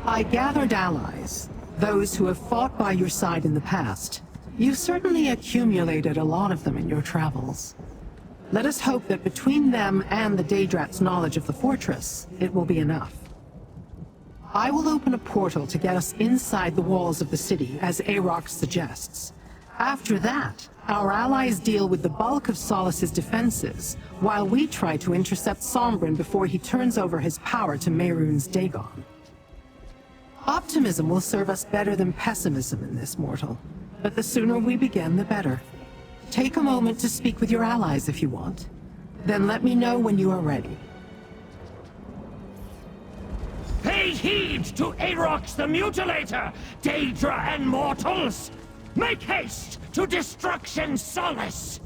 I gathered allies, those who have fought by your side in the past. You certainly accumulated a lot of them in your travels. Let us hope that between them and the Daedrat's knowledge of the fortress, it will be enough. I will open a portal to get us inside the walls of the city, as Arox suggests. After that, our allies deal with the bulk of Solus's defenses, while we try to intercept Sombrin before he turns over his power to Mehrunes Dagon. Optimism will serve us better than pessimism in this, mortal. But the sooner we begin, the better. Take a moment to speak with your allies if you want. Then let me know when you are ready. Pay heed to Arox the Mutilator, Daedra and mortals! Make haste to Destruction Solace!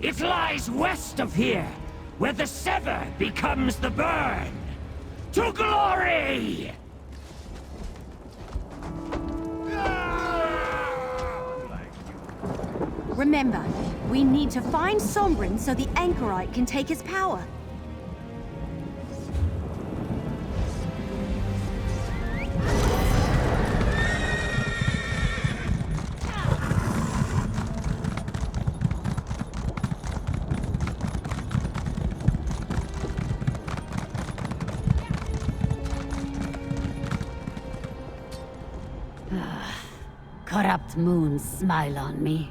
It lies west of here, where the Sever becomes the Burn! To glory! Remember, we need to find Sombrin so the Anchorite can take his power. Corrupt moons smile on me.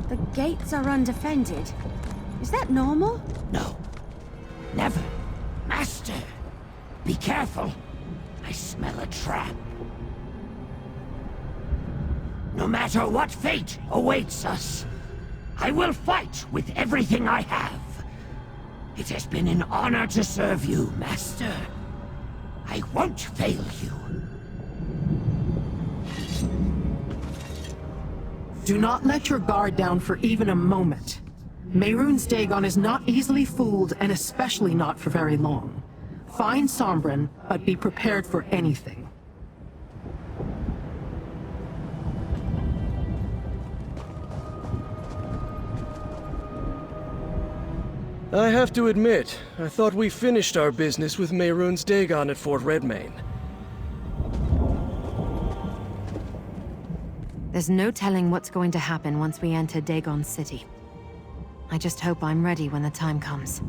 The gates are undefended. Is that normal? No. Never. Master! Be careful. I smell a trap. No matter what fate awaits us, I will fight with everything I have. It has been an honor to serve you, Master. I won't fail you. Do not let your guard down for even a moment. Mehrunes Dagon is not easily fooled, and especially not for very long. Find Sombrin, but be prepared for anything. I have to admit, I thought we finished our business with Mehrunes Dagon at Fort Redmane. There's no telling what's going to happen once we enter Dagon City. I just hope I'm ready when the time comes.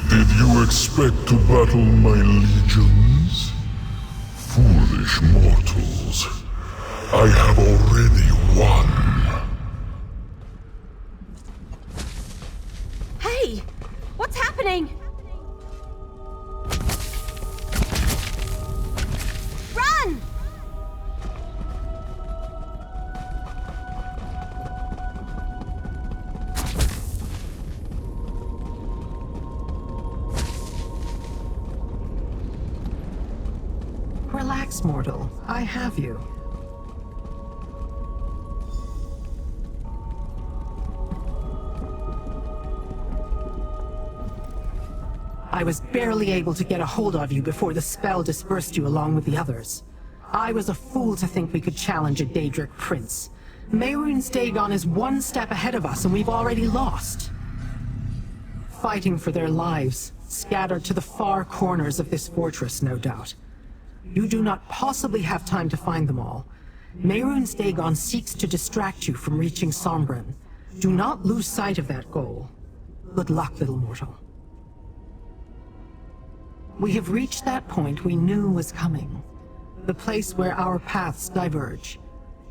Did you expect to battle my legions? Foolish mortals. I have already won. Hey! What's happening? Run! Relax, mortal. I have you. I was barely able to get a hold of you before the spell dispersed you along with the others. I was a fool to think we could challenge a Daedric prince. Mehrunes Dagon is one step ahead of us, and we've already lost. Fighting for their lives, scattered to the far corners of this fortress, no doubt. You do not possibly have time to find them all. Mehrunes Dagon seeks to distract you from reaching Sombrin. Do not lose sight of that goal. Good luck, little mortal. We have reached that point we knew was coming. The place where our paths diverge.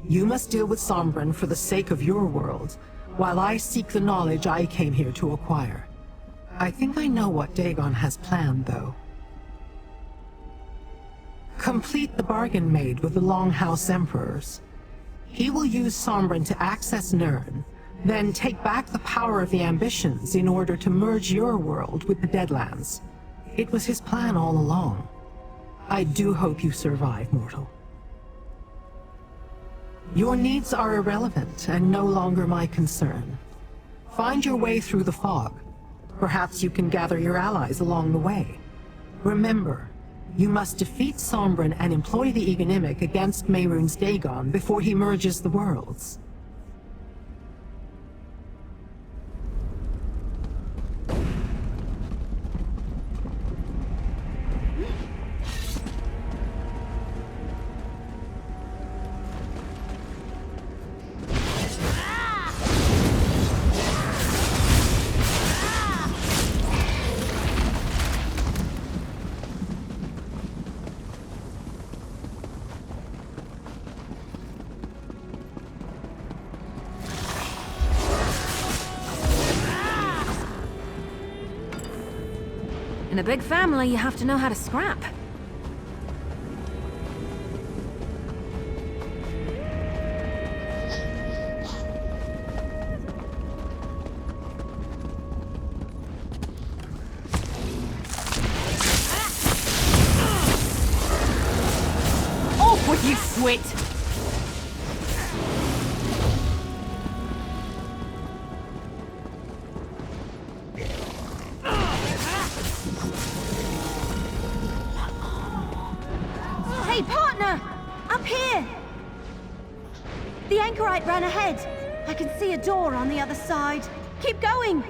You must deal with Sombrin for the sake of your world, while I seek the knowledge I came here to acquire. I think I know what Dagon has planned, though. Complete the bargain made with the Longhouse Emperors. He will use Sombrin to access Nirn, then take back the power of the Ambitions in order to merge your world with the Deadlands. It was his plan all along. I do hope you survive, mortal. Your needs are irrelevant and no longer my concern. Find your way through the fog. Perhaps you can gather your allies along the way. Remember, you must defeat Sombrin and employ the Egonimic against Mehrunes Dagon before he merges the worlds. In a big family, you have to know how to scrap. Off with you, Swit! Hey, partner! Up here! The anchorite ran ahead. I can see a door on the other side. Keep going!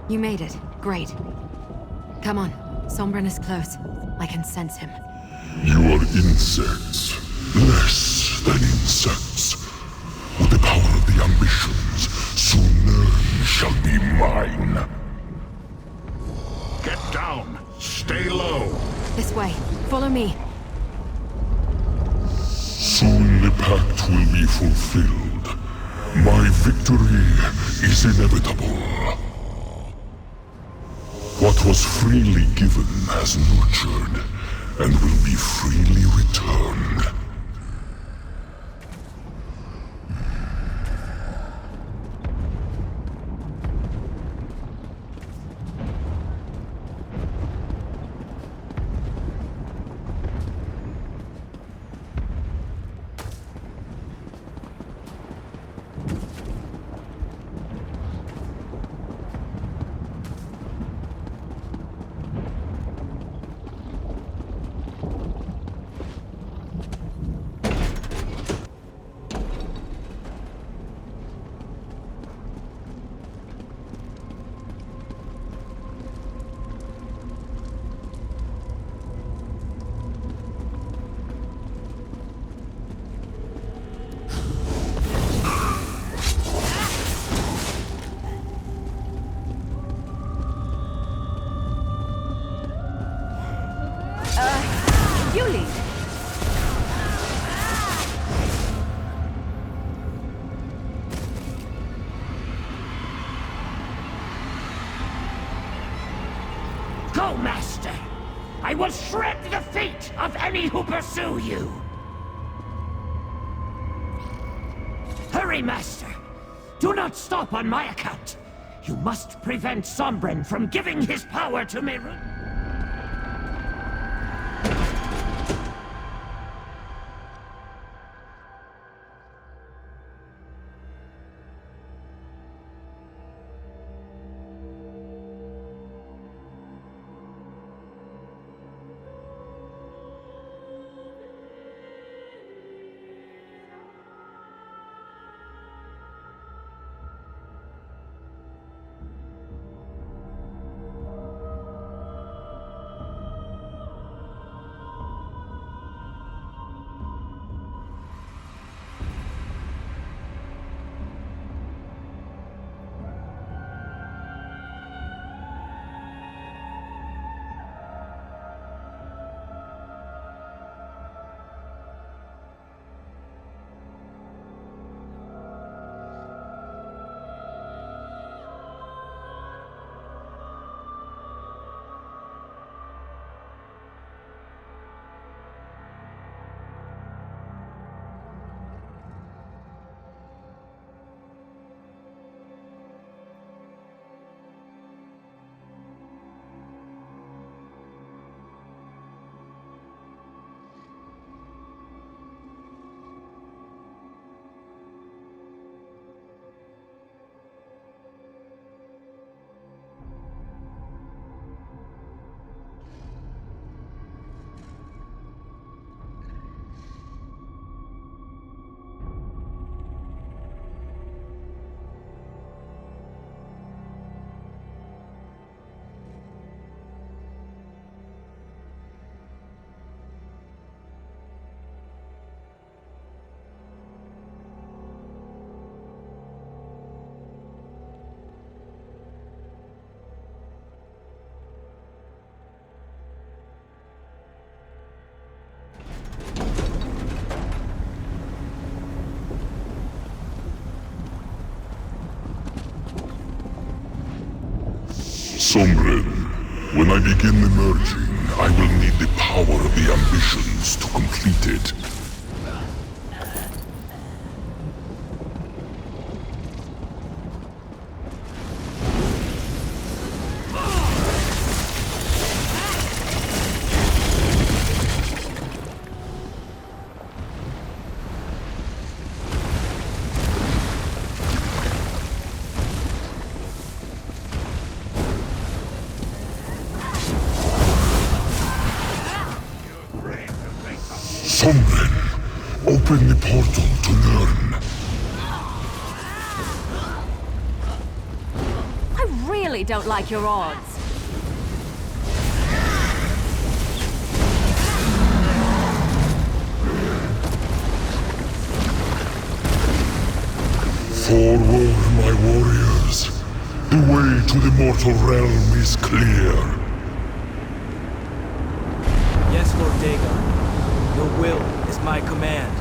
You made it. Great. Come on. Sombrin is close. I can sense him. You are insects. Less than insects. With the power of the Ambitions, soon Nirn shall be mine. Get down. Stay low. This way. Follow me. Soon the pact will be fulfilled. My victory is inevitable. What was freely given has nurtured, and will be freely returned. Go, Master! I will shred the fate of any who pursue you! Hurry, Master! Do not stop on my account! You must prevent Sombren from giving his power to Mehrunes. Sombren, when I begin the merging, I will need the power of the ambitions to complete it. Sombren, open the portal to Nirn. I really don't like your odds. Forward, my warriors. The way to the mortal realm is clear. Yes, Lord Dagon. Your will is my command.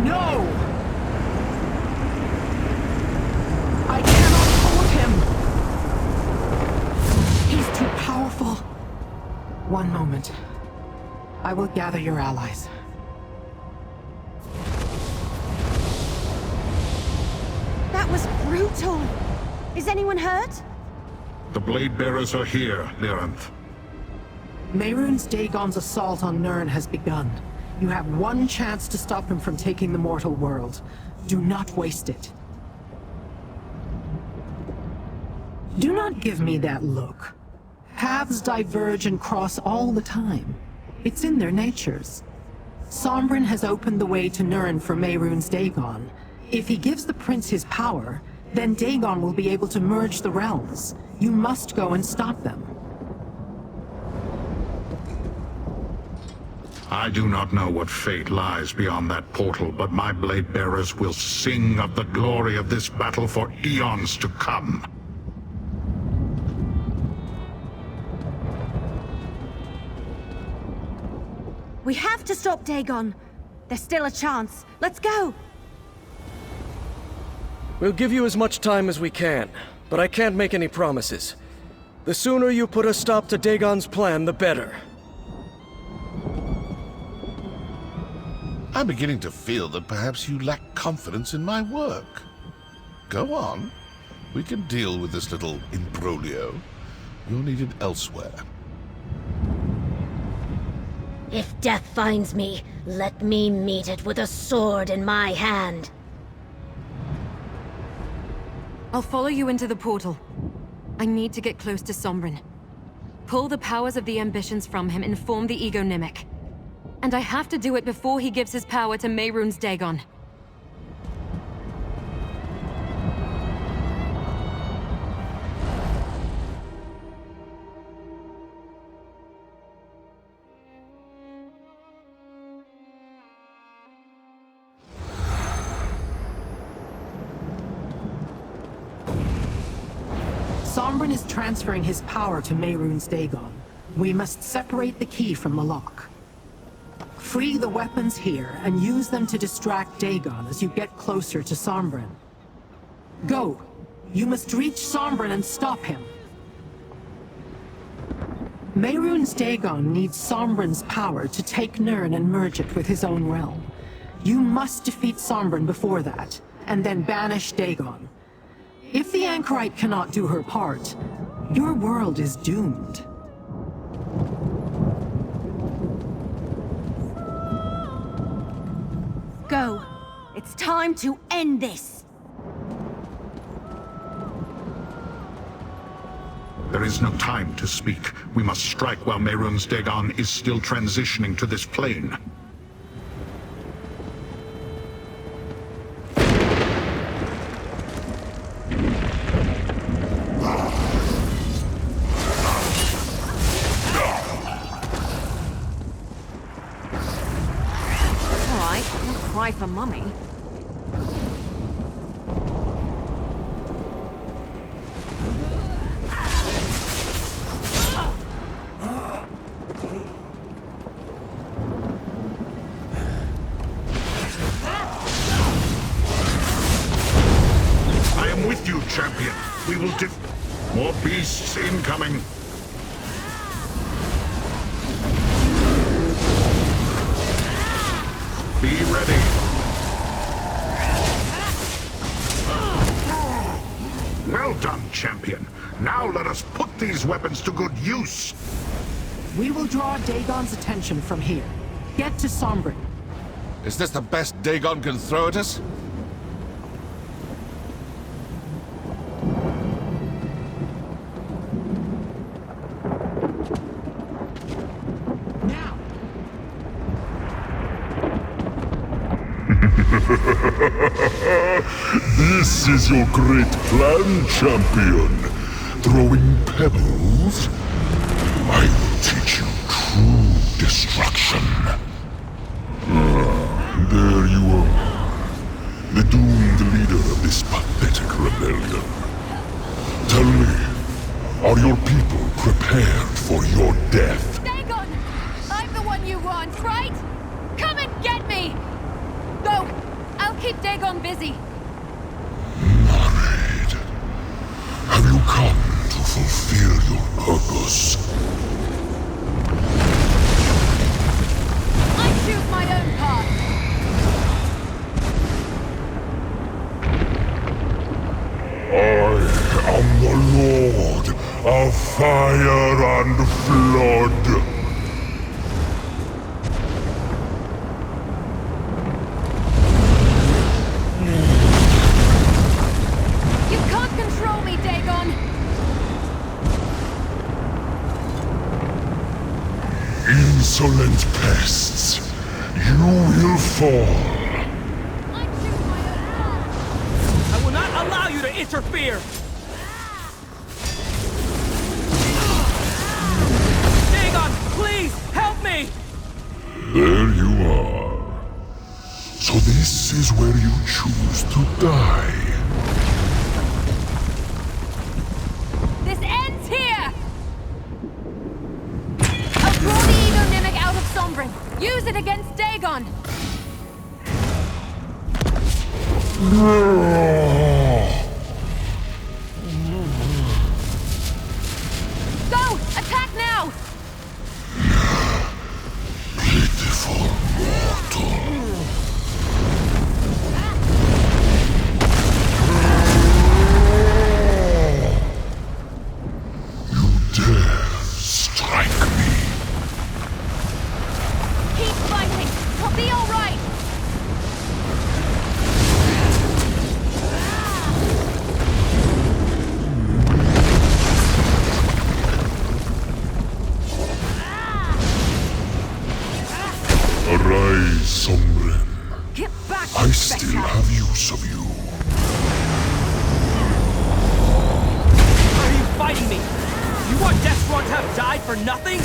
No! I cannot hold him! He's too powerful. One moment. I will gather your allies. That was brutal. Is anyone hurt? The Blade Bearers are here, Lyranth. Mehrunes Dagon's assault on Nirn has begun. You have one chance to stop him from taking the mortal world. Do not waste it. Do not give me that look. Paths diverge and cross all the time. It's in their natures. Sombren has opened the way to Nirn for Mehrunes Dagon. If he gives the prince his power, then Dagon will be able to merge the realms. You must go and stop them. I do not know what fate lies beyond that portal, but my Blade Bearers will sing of the glory of this battle for eons to come. We have to stop Dagon. There's still a chance. Let's go! We'll give you as much time as we can, but I can't make any promises. The sooner you put a stop to Dagon's plan, the better. I'm beginning to feel that perhaps you lack confidence in my work. Go on. We can deal with this little imbroglio. You're needed elsewhere. If death finds me, let me meet it with a sword in my hand. I'll follow you into the portal. I need to get close to Sombrin. Pull the powers of the ambitions from him and form the Ego Nimic. And I have to do it before he gives his power to Mehrunes Dagon. Sombrin is transferring his power to Mehrunes Dagon. We must separate the key from the lock. Free the weapons here and use them to distract Dagon as you get closer to Sombrin. Go! You must reach Sombrin and stop him. Mehrunes Dagon needs Sombrin's power to take Nirn and merge it with his own realm. You must defeat Sombrin before that, and then banish Dagon. If the Anchorite cannot do her part, your world is doomed. Go. It's time to end this. There is no time to speak. We must strike while Mehrunes Dagon is still transitioning to this plane. Cry for mummy. I am with you, champion. We will more beasts incoming. Be ready. Well done, champion. Now let us put these weapons to good use. We will draw Dagon's attention from here. Get to Sombrin. Is this the best Dagon can throw at us? This is your great plan, champion. Throwing pebbles? I will teach you true destruction. There you are. The doomed leader of this pathetic rebellion. Tell me, are your people prepared for your death? Dagon! I'm the one you want, right? Come and get me! Go! I'll keep Dagon busy. Married. Have you come to fulfill your purpose? I choose my own path. I am the Lord of Fire and Flood. You can't control me, Dagon! Insolent pests, you will fall. I choose my own path. I will not allow you to interfere! Dagon, please, help me! There you are. So this is where you choose to die. This ends here! I'll draw the Ego Nimic out of Sombrin. Use it against Dagon. for nothing?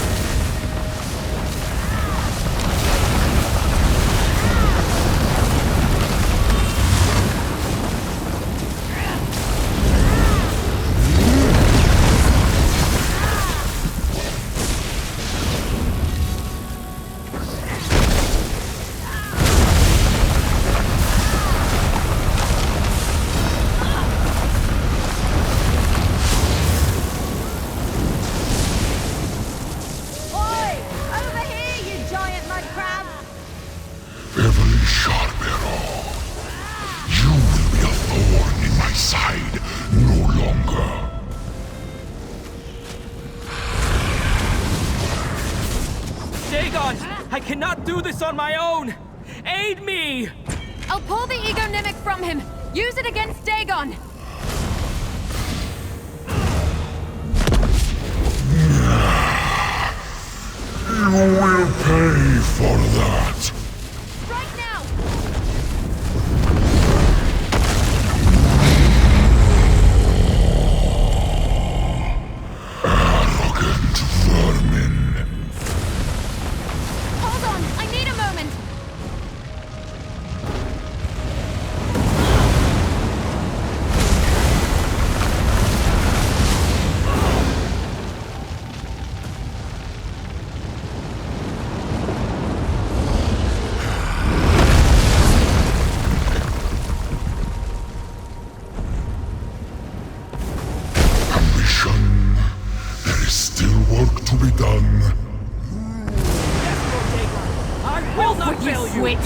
I cannot do this on my own! Aid me! I'll pull the Ego Nimic from him! Use it against Dagon! You will pay for that! Right now! Arrogant vermin! Hold on! I need a moment! To be done. I will not fail you!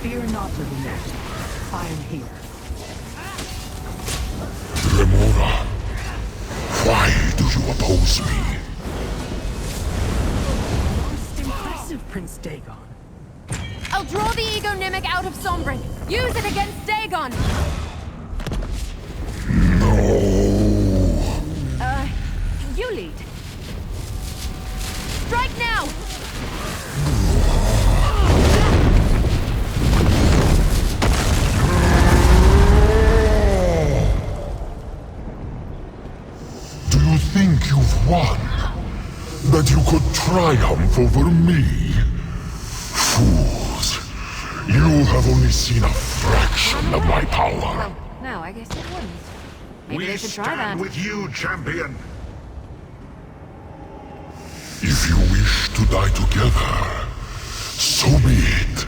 Fear not, little man. I am here. Remora, why do you oppose me? Most impressive, Prince Dagon. I'll draw the Ego Nimic out of Sombrin! Use it against Dagon! No. You lead. Strike now! Do you think you've won? That you could triumph over me? Fools. You have only seen a fraction of my power. No, I guess it wouldn't. Maybe We they should try stand that. with you, champion. If you wish to die together, so be it.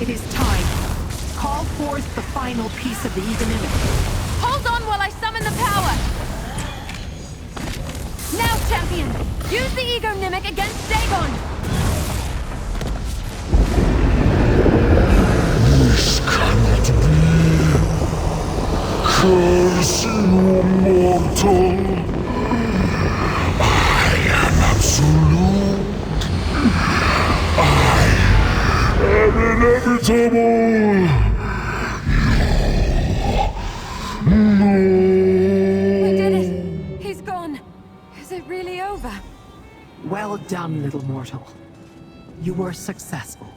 It is time. Call forth the final piece of the Ego Nimic. Hold on while I summon the power! Now, champion! Use the Ego Nimic against Dagon! This cannot be. Curse you, mortal. I am absolute. Inevitable! No! We did it! He's gone! Is it really over? Well done, little mortal. You were successful.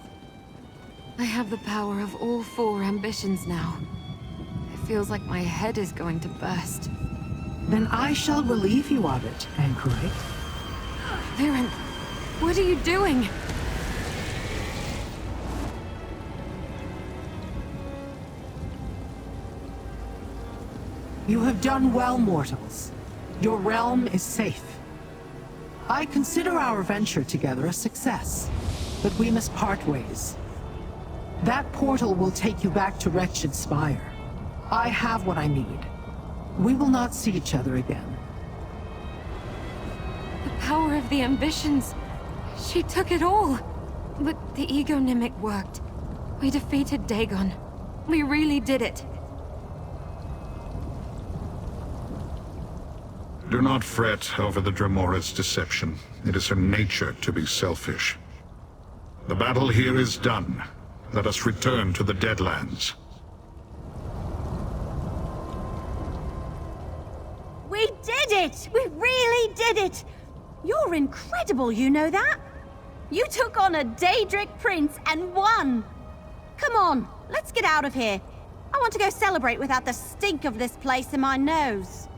I have the power of all 4 ambitions now. It feels like my head is going to burst. Then I shall relieve you of it, Anchorite. Liren, what are you doing? You have done well, mortals. Your realm is safe. I consider our venture together a success, but we must part ways. That portal will take you back to Wretched Spire. I have what I need. We will not see each other again. The power of the ambitions. She took it all. But the Ego Nimic worked. We defeated Dagon. We really did it. Do not fret over the Dremora's deception. It is her nature to be selfish. The battle here is done. Let us return to the Deadlands. We did it! We really did it! You're incredible, you know that? You took on a Daedric prince and won! Come on, let's get out of here. I want to go celebrate without the stink of this place in my nose.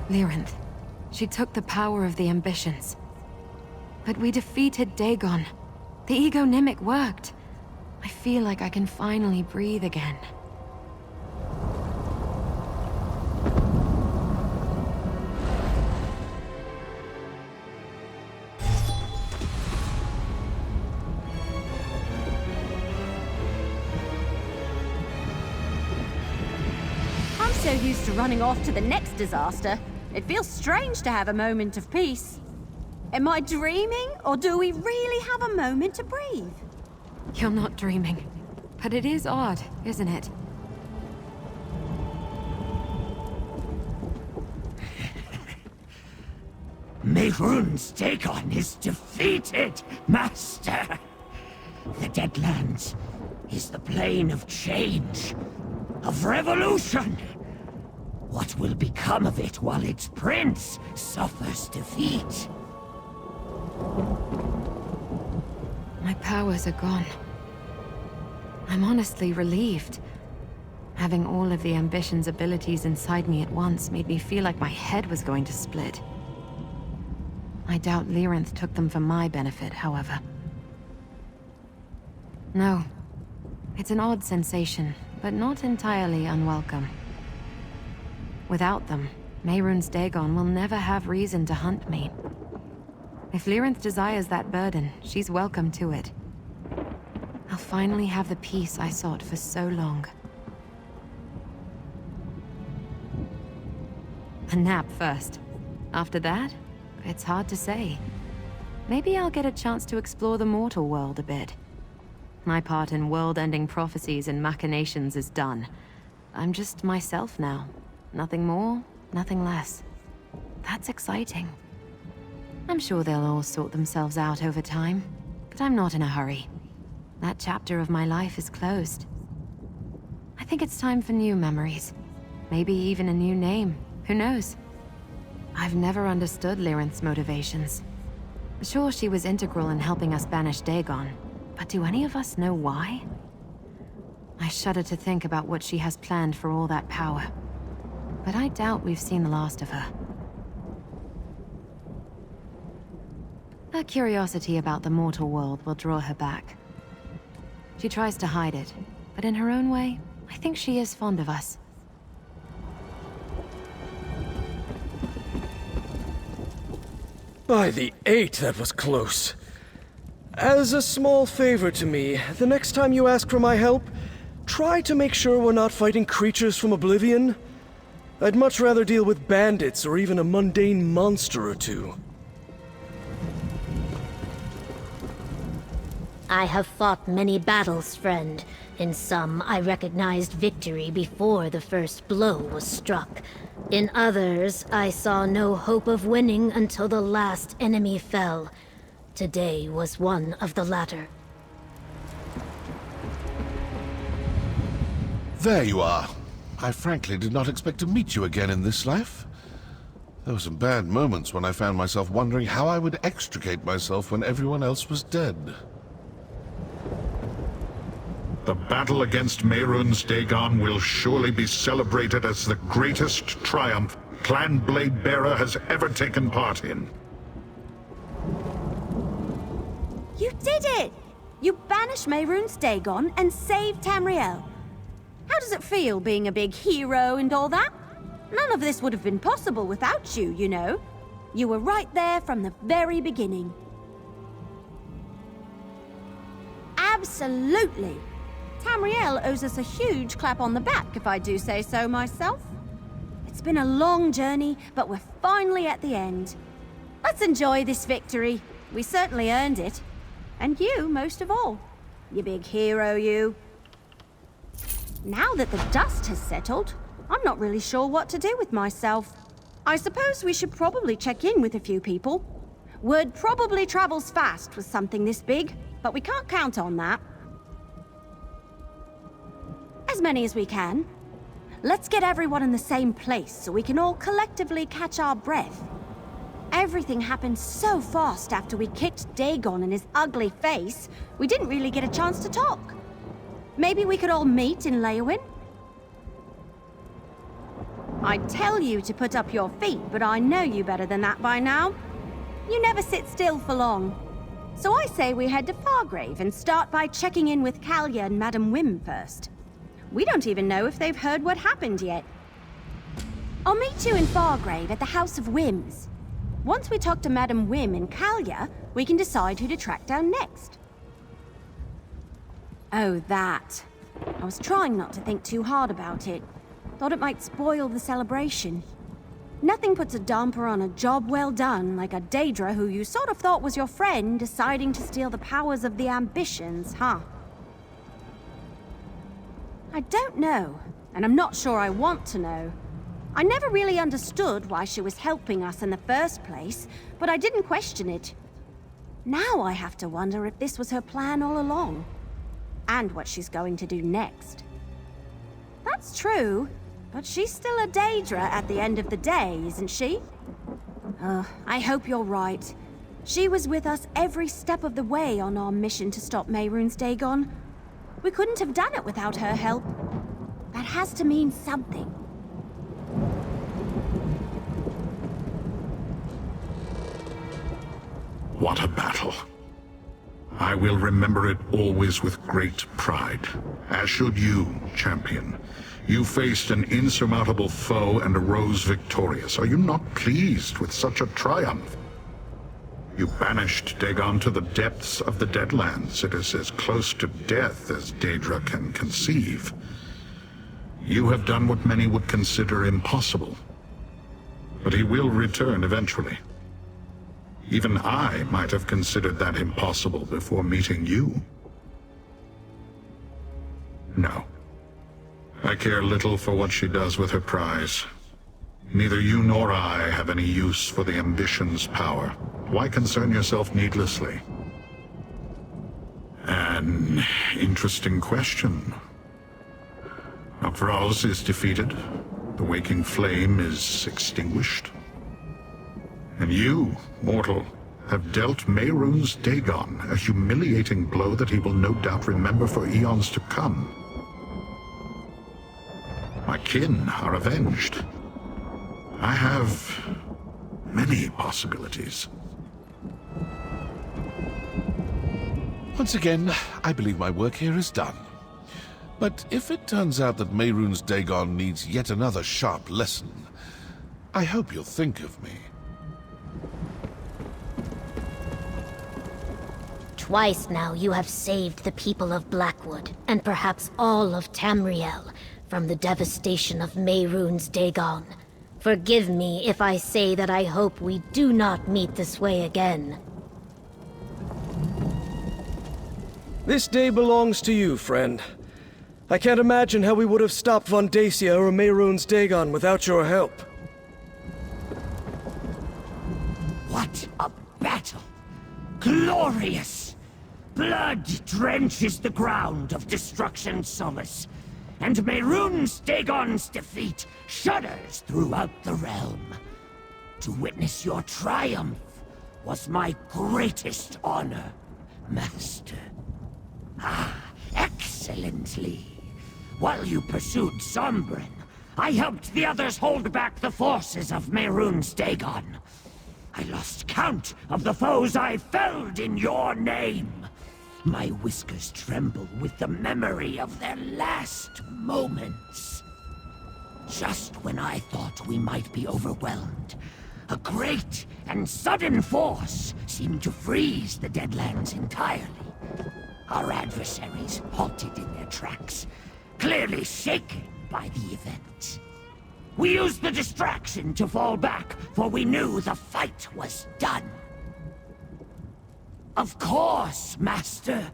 Lyranth. She took the power of the ambitions. But we defeated Dagon. The Ego Nimic worked. I feel like I can finally breathe again. I'm so used to running off to the next disaster. It feels strange to have a moment of peace. Am I dreaming, or do we really have a moment to breathe? You're not dreaming. But it is odd, isn't it? Mehrunes Dagon is defeated, Master. The Deadlands is the plane of change, of revolution. What will become of it while its prince suffers defeat? My powers are gone. I'm honestly relieved. Having all of the ambition's abilities inside me at once made me feel like my head was going to split. I doubt Lyranth took them for my benefit, however. No. It's an odd sensation, but not entirely unwelcome. Without them, Mehrunes Dagon will never have reason to hunt me. If Lyranth desires that burden, she's welcome to it. I'll finally have the peace I sought for so long. A nap first. After that, it's hard to say. Maybe I'll get a chance to explore the mortal world a bit. My part in world-ending prophecies and machinations is done. I'm just myself now. Nothing more, nothing less. That's exciting. I'm sure they'll all sort themselves out over time, but I'm not in a hurry. That chapter of my life is closed. I think it's time for new memories. Maybe even a new name. Who knows? I've never understood Lyranth's motivations. Sure, she was integral in helping us banish Dagon, but do any of us know why? I shudder to think about what she has planned for all that power. But I doubt we've seen the last of her. Her curiosity about the mortal world will draw her back. She tries to hide it, but in her own way, I think she is fond of us. By the 8, that was close. As a small favor to me, the next time you ask for my help, try to make sure we're not fighting creatures from Oblivion. I'd much rather deal with bandits or even a mundane monster or two. I have fought many battles, friend. In some, I recognized victory before the first blow was struck. In others, I saw no hope of winning until the last enemy fell. Today was one of the latter. There you are. I frankly did not expect to meet you again in this life. There were some bad moments when I found myself wondering how I would extricate myself when everyone else was dead. The battle against Mehrunes Dagon will surely be celebrated as the greatest triumph Clan Bladebearer has ever taken part in. You did it! You banished Mehrunes Dagon and saved Tamriel. How does it feel being a big hero and all that? None of this would have been possible without you, you know. You were right there from the very beginning. Absolutely. Tamriel owes us a huge clap on the back, if I do say so myself. It's been a long journey, but we're finally at the end. Let's enjoy this victory. We certainly earned it. And you, most of all. You big hero, you. Now that the dust has settled, I'm not really sure what to do with myself. I suppose we should probably check in with a few people. Word probably travels fast with something this big, but we can't count on that. As many as we can. Let's get everyone in the same place so we can all collectively catch our breath. Everything happened so fast after we kicked Dagon in his ugly face, we didn't really get a chance to talk. Maybe we could all meet in Leywin? I'd tell you to put up your feet, but I know you better than that by now. You never sit still for long. So I say we head to Fargrave and start by checking in with Kalia and Madam Wim first. We don't even know if they've heard what happened yet. I'll meet you in Fargrave at the House of Wims. Once we talk to Madam Wim and Kalia, we can decide who to track down next. Oh, that. I was trying not to think too hard about it. Thought it might spoil the celebration. Nothing puts a damper on a job well done like a Daedra who you sort of thought was your friend deciding to steal the powers of the ambitions, huh? I don't know, and I'm not sure I want to know. I never really understood why she was helping us in the first place, but I didn't question it. Now I have to wonder if this was her plan all along, and what she's going to do next. That's true, but she's still a Daedra at the end of the day, isn't she? I hope you're right. She was with us every step of the way on our mission to stop Mehrunes Dagon. We couldn't have done it without her help. That has to mean something. What a battle. I will remember it always with great pride. As should you, champion. You faced an insurmountable foe and arose victorious. Are you not pleased with such a triumph? You banished Dagon to the depths of the Deadlands. It is as close to death as Daedra can conceive. You have done what many would consider impossible. But he will return eventually. Even I might have considered that impossible before meeting you. No. I care little for what she does with her prize. Neither you nor I have any use for the ambition's power. Why concern yourself needlessly? An interesting question. Afraz is defeated. The waking flame is extinguished. And you, mortal, have dealt Mehrunes Dagon a humiliating blow that he will no doubt remember for eons to come. My kin are avenged. I have many possibilities. Once again, I believe my work here is done. But if it turns out that Mehrunes Dagon needs yet another sharp lesson, I hope you'll think of me. Twice now you have saved the people of Blackwood, and perhaps all of Tamriel, from the devastation of Mehrunes Dagon. Forgive me if I say that I hope we do not meet this way again. This day belongs to you, friend. I can't imagine how we would have stopped Von Dacia or Mehrunes Dagon without your help. What a battle! Glorious! Blood drenches the ground of Destruction Solace, and Mehrunes Dagon's defeat shudders throughout the realm. To witness your triumph was my greatest honor, Master. Ah, excellently. While you pursued Sombrin, I helped the others hold back the forces of Mehrunes Dagon. I lost count of the foes I felled in your name. My whiskers tremble with the memory of their last moments. Just when I thought we might be overwhelmed, a great and sudden force seemed to freeze the Deadlands entirely. Our adversaries halted in their tracks, clearly shaken by the event. We used the distraction to fall back, for we knew the fight was done. Of course, Master.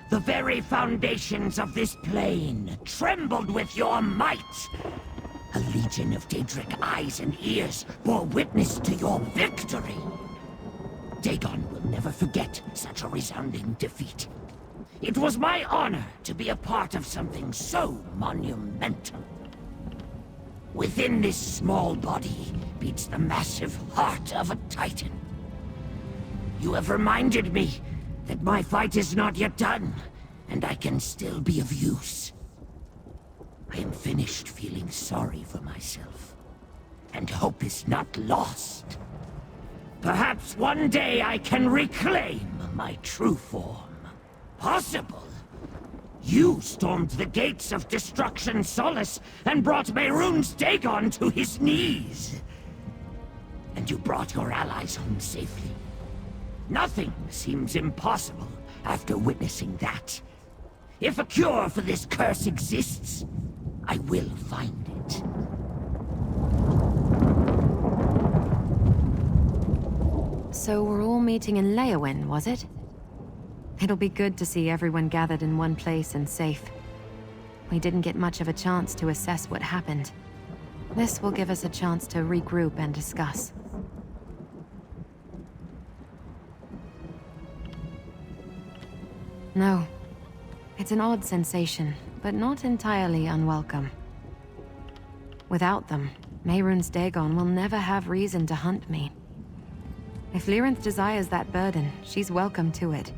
The very foundations of this plane trembled with your might. A legion of Daedric eyes and ears bore witness to your victory. Dagon will never forget such a resounding defeat. It was my honor to be a part of something so monumental. Within this small body beats the massive heart of a titan. You have reminded me that my fight is not yet done, and I can still be of use. I am finished feeling sorry for myself, and hope is not lost. Perhaps one day I can reclaim my true form. Possible. You stormed the gates of Destruction Solace and brought Mehrunes Dagon to his knees. And you brought your allies home safely. Nothing seems impossible after witnessing that. If a cure for this curse exists, I will find it. So we're all meeting in Leyawen, was it? It'll be good to see everyone gathered in one place and safe. We didn't get much of a chance to assess what happened. This will give us a chance to regroup and discuss. No. It's an odd sensation, but not entirely unwelcome. Without them, Mehrunes Dagon will never have reason to hunt me. If Lyrinth desires that burden, she's welcome to it.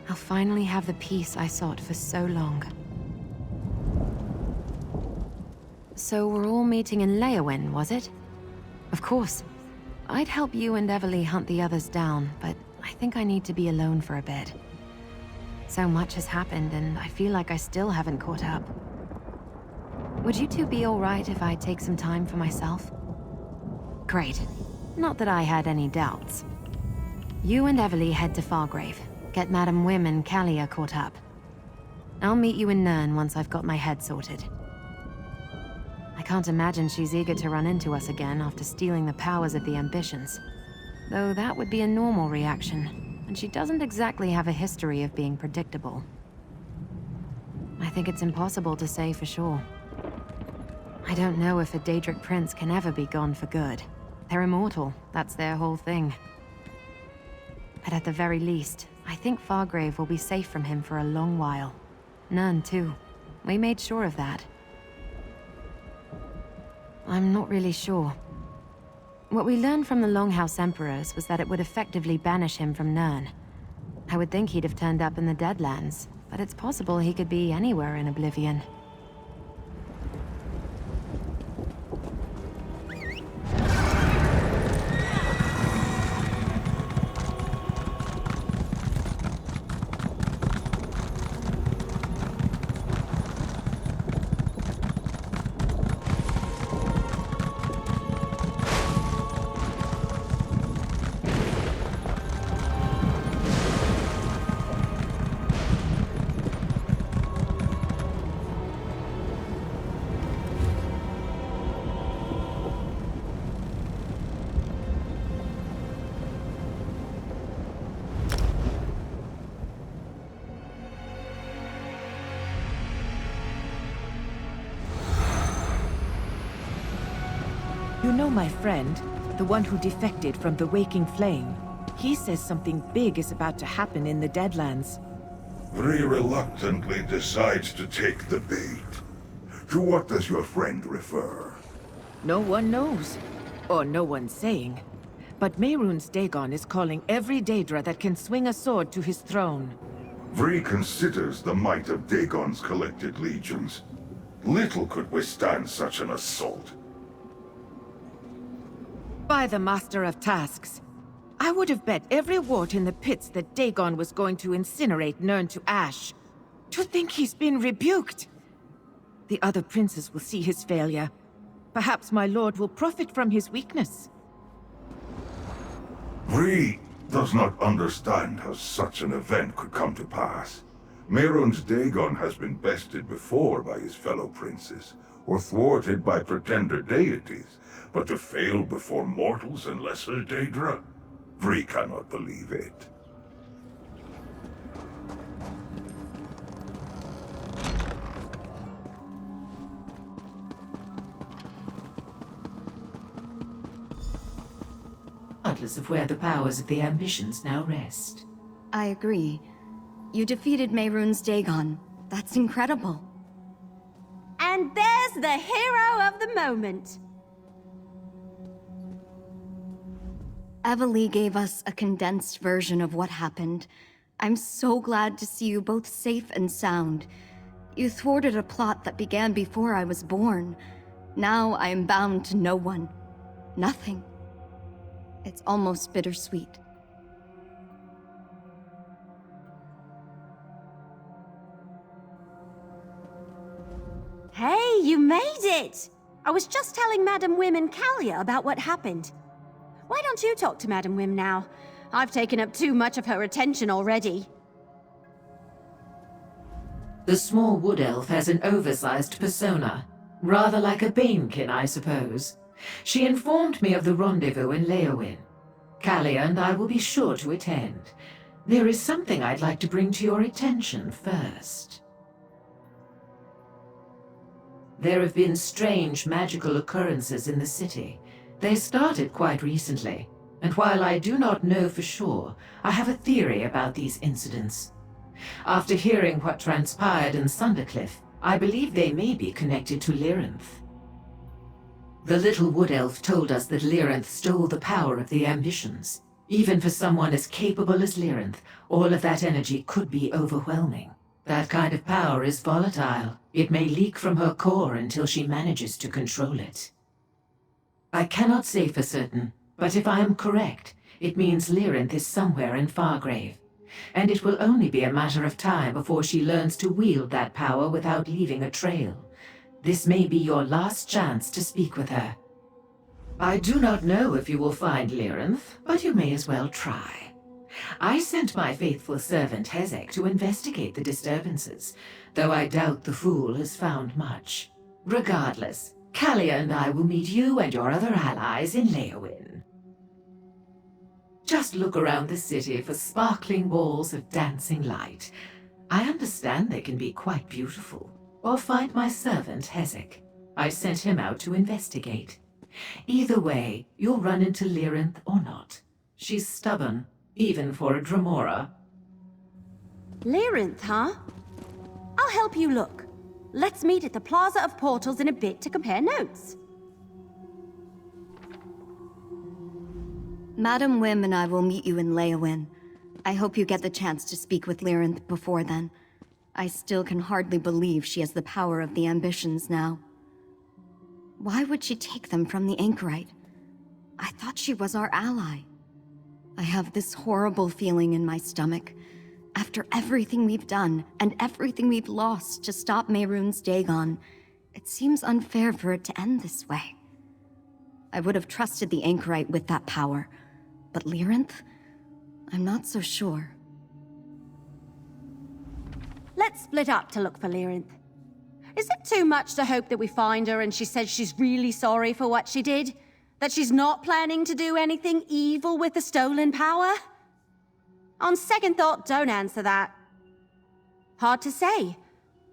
I'll finally have the peace I sought for so long. So we're all meeting in Leyawen, was it? Of course. I'd help you and Everly hunt the others down, but I think I need to be alone for a bit. So much has happened, and I feel like I still haven't caught up. Would you two be alright if I take some time for myself? Great. Not that I had any doubts. You and Everly head to Fargrave. Get Madam Wim and Kalia caught up. I'll meet you in Nirn once I've got my head sorted. I can't imagine she's eager to run into us again after stealing the powers of the Ambitions. Though that would be a normal reaction, and she doesn't exactly have a history of being predictable. I think it's impossible to say for sure. I don't know if a Daedric prince can ever be gone for good. They're immortal, that's their whole thing. But at the very least, I think Fargrave will be safe from him for a long while. Nirn too. We made sure of that. I'm not really sure. What we learned from the Longhouse Emperors was that it would effectively banish him from Nirn. I would think he'd have turned up in the Deadlands, but it's possible he could be anywhere in Oblivion. You know my friend, the one who defected from the Waking Flame. He says something big is about to happen in the Deadlands. Vree reluctantly decides to take the bait. To what does your friend refer? No one knows. Or no one's saying. But Mehrunes Dagon is calling every Daedra that can swing a sword to his throne. Vree considers the might of Dagon's collected legions. Little could withstand such an assault. By the Master of Tasks. I would have bet every wart in the pits that Dagon was going to incinerate Nirn to ash. To think he's been rebuked! The other princes will see his failure. Perhaps my lord will profit from his weakness. Vree does not understand how such an event could come to pass. Mehrunes Dagon has been bested before by his fellow princes, or thwarted by pretender deities, but to fail before mortals and lesser Daedra? Vree cannot believe it. Regardless of where the powers of the ambitions now rest. I agree. You defeated Mehrunes Dagon. That's incredible. And there's the hero of the moment. Evely gave us a condensed version of what happened. I'm so glad to see you both safe and sound. You thwarted a plot that began before I was born. Now I am bound to no one. Nothing. It's almost bittersweet. Hey, you made it! I was just telling Madam Wim and Kalia about what happened. Why don't you talk to Madam Wim now? I've taken up too much of her attention already. The small wood elf has an oversized persona, rather like a Banekin, I suppose. She informed me of the rendezvous in Leowin. Kalia and I will be sure to attend. There is something I'd like to bring to your attention first. There have been strange magical occurrences in the city. They started quite recently, and while I do not know for sure, I have a theory about these incidents. After hearing what transpired in Sundercliff, I believe they may be connected to Lyranth. The little wood elf told us that Lyranth stole the power of the ambitions. Even for someone as capable as Lyranth, all of that energy could be overwhelming. That kind of power is volatile. It may leak from her core until she manages to control it. I cannot say for certain, but if I am correct, it means Lyranth is somewhere in Fargrave. And it will only be a matter of time before she learns to wield that power without leaving a trail. This may be your last chance to speak with her. I do not know if you will find Lyranth, but you may as well try. I sent my faithful servant Hezek to investigate the disturbances, though I doubt the fool has found much. Regardless, Kalia and I will meet you and your other allies in Leowin. Just look around the city for sparkling balls of dancing light. I understand they can be quite beautiful. Or find my servant Hezek. I sent him out to investigate. Either way, you'll run into Lyranth or not. She's stubborn, even for a Dremora. Lyranth, huh? I'll help you look. Let's meet at the Plaza of Portals in a bit to compare notes. Madam Wim and I will meet you in Leowin. I hope you get the chance to speak with Lyranth before then. I still can hardly believe she has the power of the ambitions now. Why would she take them from the Anchorite? I thought she was our ally. I have this horrible feeling in my stomach. After everything we've done, and everything we've lost to stop Mehrunes Dagon, it seems unfair for it to end this way. I would have trusted the Anchorite with that power, but Lyranth? I'm not so sure. Let's split up to look for Lyranth. Is it too much to hope that we find her and she says she's really sorry for what she did? That she's not planning to do anything evil with the stolen power? On second thought, don't answer that. Hard to say.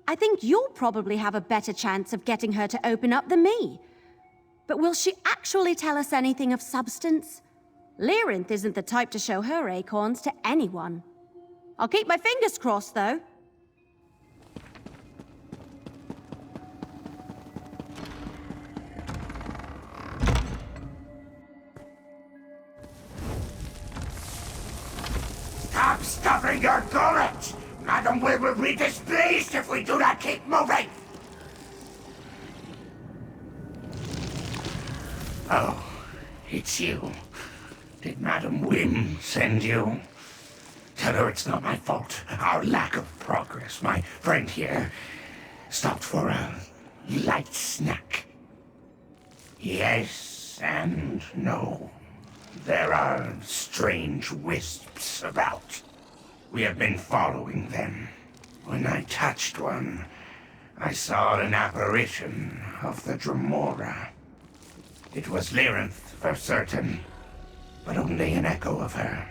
I think you'll probably have a better chance of getting her to open up than me. But will she actually tell us anything of substance? Lyranth isn't the type to show her acorns to anyone. I'll keep my fingers crossed, though. Stop stuffing your gullet! Madam Wim will be displeased if we do not keep moving! Oh, it's you. Did Madam Wim send you? Tell her it's not my fault. Our lack of progress. My friend here stopped for a light snack. Yes and no. There are strange wisps about. We have been following them. When I touched one, I saw an apparition of the Dremora. It was Lyranth for certain, but only an echo of her.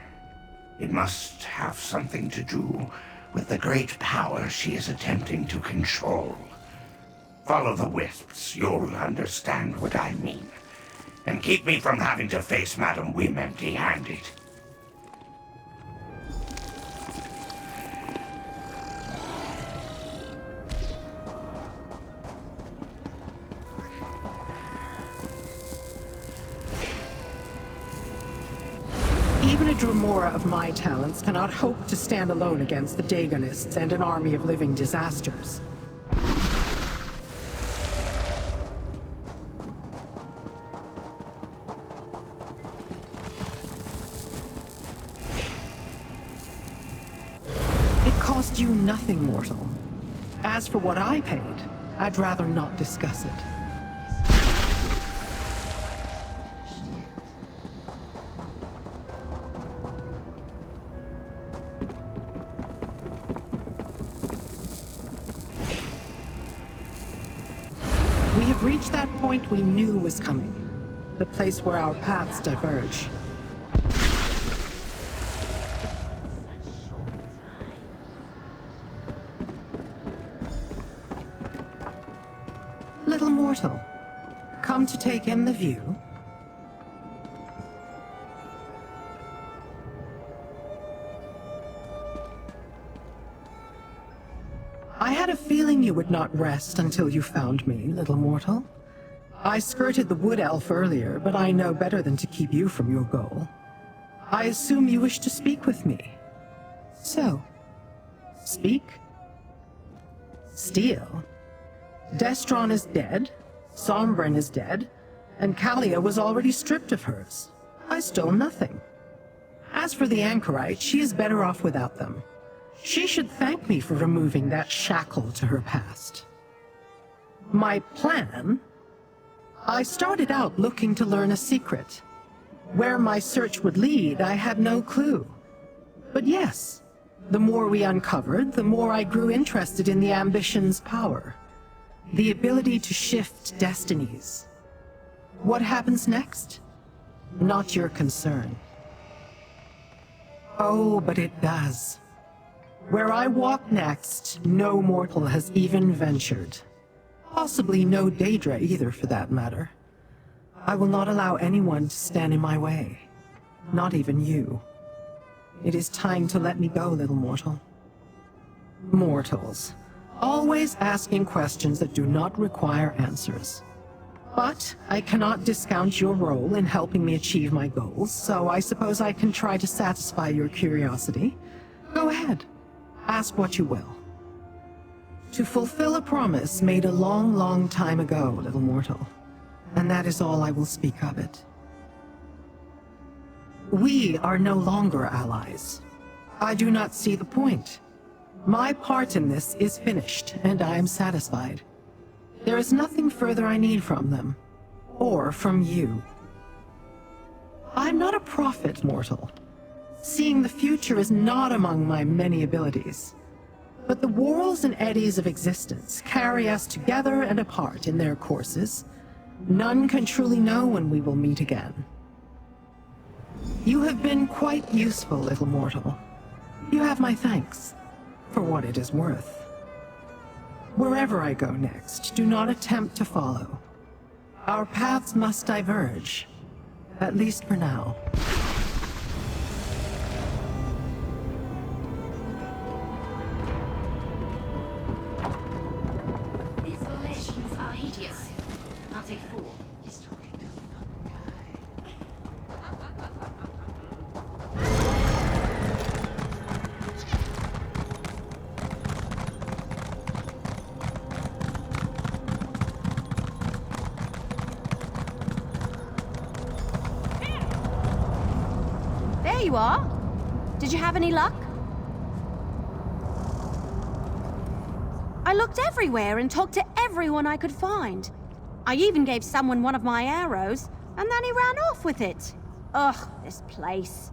It must have something to do with the great power she is attempting to control. Follow the wisps, you'll understand what I mean. And keep me from having to face Madam Wim empty-handed. Even a Dremora of my talents cannot hope to stand alone against the Dagonists and an army of living disasters. It cost you nothing, mortal. As for what I paid, I'd rather not discuss it. We have reached that point we knew was coming. The place where our paths diverge. Little mortal, come to take in the view? I had a feeling you would not rest until you found me, little mortal. I skirted the wood elf earlier, but I know better than to keep you from your goal. I assume you wish to speak with me. So, speak. Steal. Destron is dead, Sombrin is dead, and Kalia was already stripped of hers. I stole nothing. As for the anchorite, she is better off without them. She should thank me for removing that shackle to her past. My plan? I started out looking to learn a secret. Where my search would lead, I had no clue. But yes, the more we uncovered, the more I grew interested in the ambition's power. The ability to shift destinies. What happens next? Not your concern. Oh, but it does. Where I walk next, no mortal has even ventured. Possibly no Daedra either, for that matter. I will not allow anyone to stand in my way. Not even you. It is time to let me go, little mortal. Mortals. Always asking questions that do not require answers. But I cannot discount your role in helping me achieve my goals, so I suppose I can try to satisfy your curiosity. Go ahead. Ask what you will. To fulfill a promise made a long, long time ago, little mortal. And that is all I will speak of it. We are no longer allies. I do not see the point. My part in this is finished, and I am satisfied. There is nothing further I need from them, or from you. I'm not a prophet, mortal. Seeing the future is not among my many abilities. But the whorls and eddies of existence carry us together and apart in their courses. None can truly know when we will meet again. You have been quite useful, little mortal. You have my thanks. For what it is worth. Wherever I go next, do not attempt to follow. Our paths must diverge, at least for now. These relations are hideous. I'll take 4. There you are. Did you have any luck? I looked everywhere and talked to everyone I could find. I even gave someone one of my arrows, and then he ran off with it. Ugh, this place.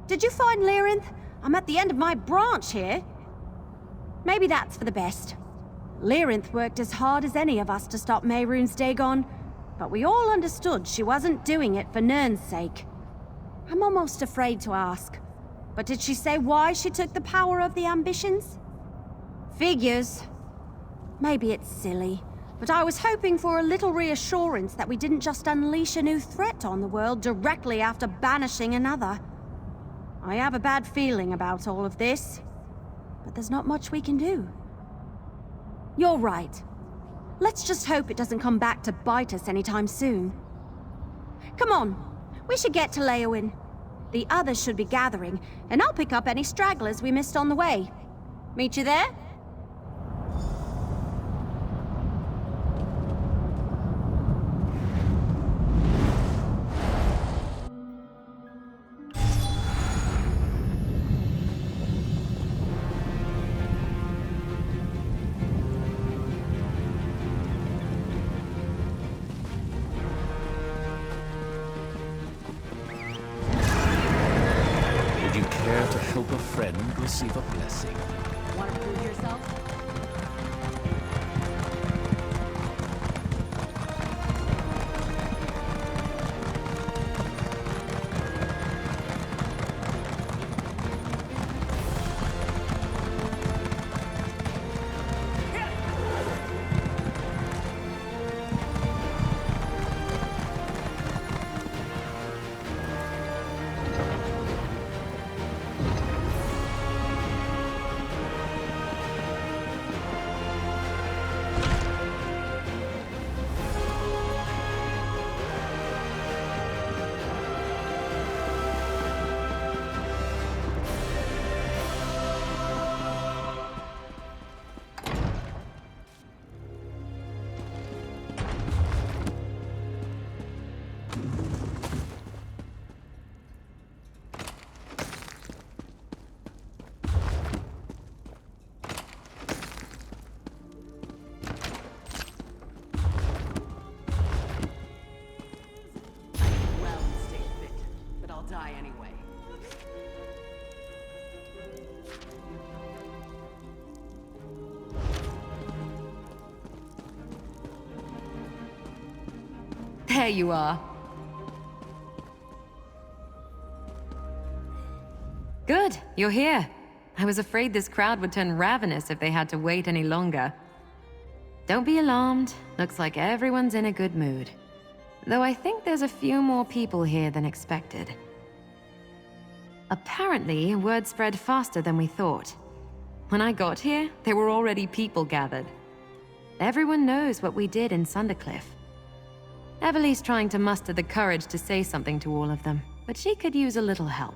Did you find Lyrinth? I'm at the end of my branch here. Maybe that's for the best. Lyrinth worked as hard as any of us to stop Mehrunes Dagon, but we all understood she wasn't doing it for Nirn's sake. I'm almost afraid to ask, but did she say why she took the power of the ambitions? Figures. Maybe it's silly, but I was hoping for a little reassurance that we didn't just unleash a new threat on the world directly after banishing another. I have a bad feeling about all of this, but there's not much we can do. You're right. Let's just hope it doesn't come back to bite us anytime soon. Come on, we should get to Leowin. The others should be gathering, and I'll pick up any stragglers we missed on the way. Meet you there? Receive a blessing. Want to prove yourself? Die anyway. There you are. Good, you're here. I was afraid this crowd would turn ravenous if they had to wait any longer. Don't be alarmed. Looks like everyone's in a good mood. Though I think there's a few more people here than expected. Apparently, word spread faster than we thought. When I got here, there were already people gathered. Everyone knows what we did in Sundercliff. Everly's trying to muster the courage to say something to all of them, but she could use a little help.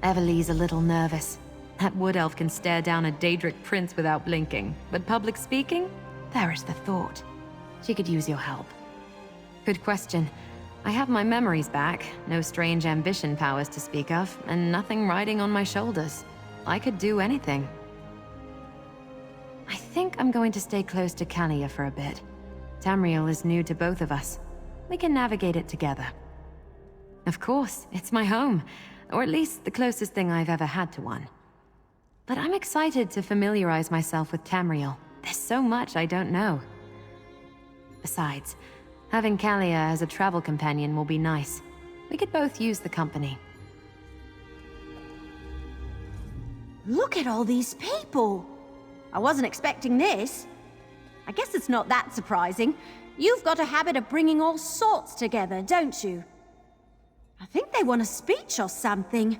Everly's a little nervous. That wood elf can stare down a Daedric prince without blinking, but public speaking? There is the thought. She could use your help. Good question. I have my memories back, no strange ambition powers to speak of, and nothing riding on my shoulders. I could do anything. I think I'm going to stay close to Kalia for a bit. Tamriel is new to both of us. We can navigate it together. Of course, it's my home, or at least the closest thing I've ever had to one. But I'm excited to familiarize myself with Tamriel. There's so much I don't know. Besides, having Kalia as a travel companion will be nice. We could both use the company. Look at all these people! I wasn't expecting this. I guess it's not that surprising. You've got a habit of bringing all sorts together, don't you? I think they want a speech or something.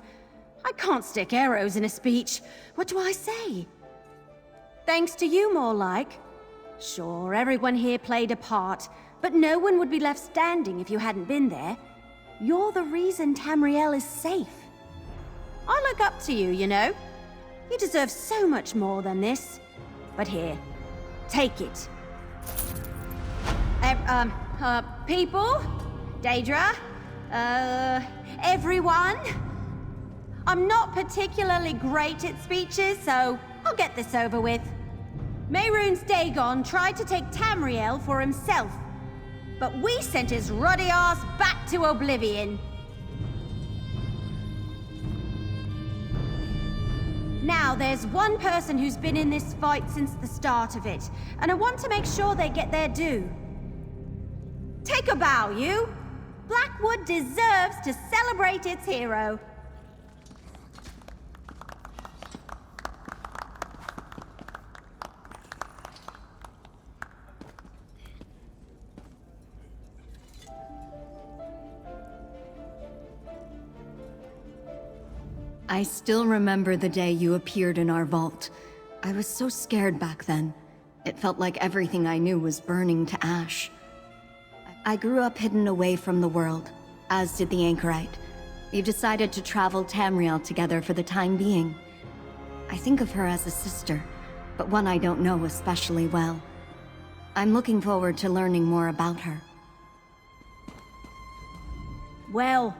I can't stick arrows in a speech. What do I say? Thanks to you, more like. Sure, everyone here played a part, but no one would be left standing if you hadn't been there. You're the reason Tamriel is safe. I look up to you, you know. You deserve so much more than this. But here, take it. People? Daedra? Everyone? I'm not particularly great at speeches, so I'll get this over with. Mehrunes Dagon tried to take Tamriel for himself, but we sent his ruddy ass back to oblivion. Now, there's one person who's been in this fight since the start of it, and I want to make sure they get their due. Take a bow, you! Blackwood deserves to celebrate its hero. I still remember the day you appeared in our vault. I was so scared back then. It felt like everything I knew was burning to ash. I grew up hidden away from the world, as did the Anchorite. We've decided to travel Tamriel together for the time being. I think of her as a sister, but one I don't know especially well. I'm looking forward to learning more about her. Well,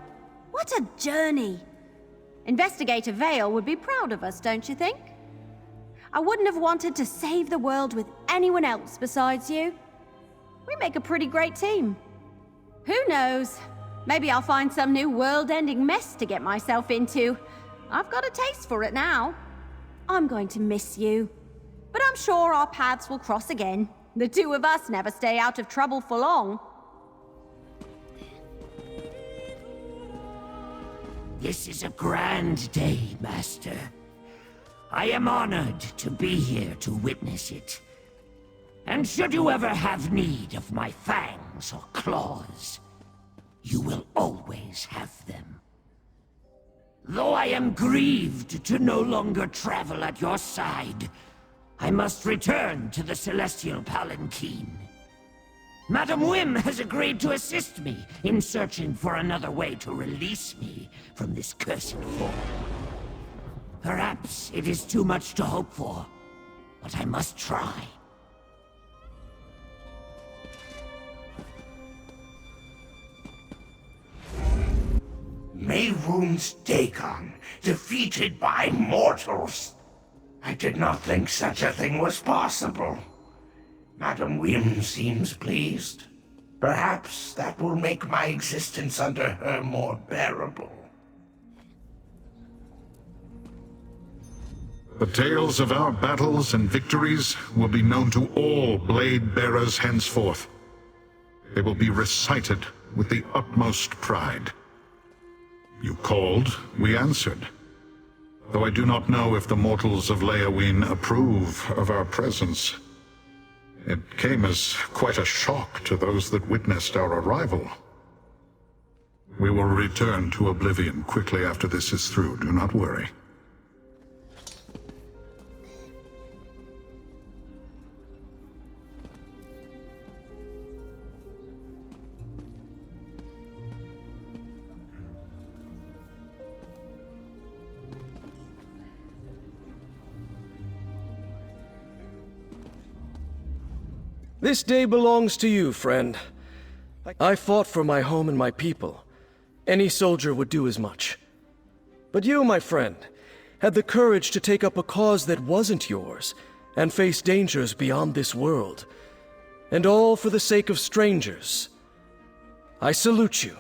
what a journey! Investigator Vale would be proud of us, don't you think? I wouldn't have wanted to save the world with anyone else besides you. We make a pretty great team. Who knows? Maybe I'll find some new world-ending mess to get myself into. I've got a taste for it now. I'm going to miss you. But I'm sure our paths will cross again. The two of us never stay out of trouble for long. This is a grand day, Master. I am honored to be here to witness it. And should you ever have need of my fangs or claws, you will always have them. Though I am grieved to no longer travel at your side, I must return to the Celestial Palanquin. Madam Wim has agreed to assist me in searching for another way to release me from this cursed form. Perhaps it is too much to hope for, but I must try. Mehrunes Dagon, defeated by mortals. I did not think such a thing was possible. Madam Wim seems pleased. Perhaps that will make my existence under her more bearable. The tales of our battles and victories will be known to all blade bearers henceforth. They will be recited with the utmost pride. You called, we answered. Though I do not know if the mortals of Leowyn approve of our presence. It came as quite a shock to those that witnessed our arrival. We will return to Oblivion quickly after this is through, do not worry. This day belongs to you, friend. I fought for my home and my people. Any soldier would do as much. But you, my friend, had the courage to take up a cause that wasn't yours, and face dangers beyond this world. And all for the sake of strangers. I salute you.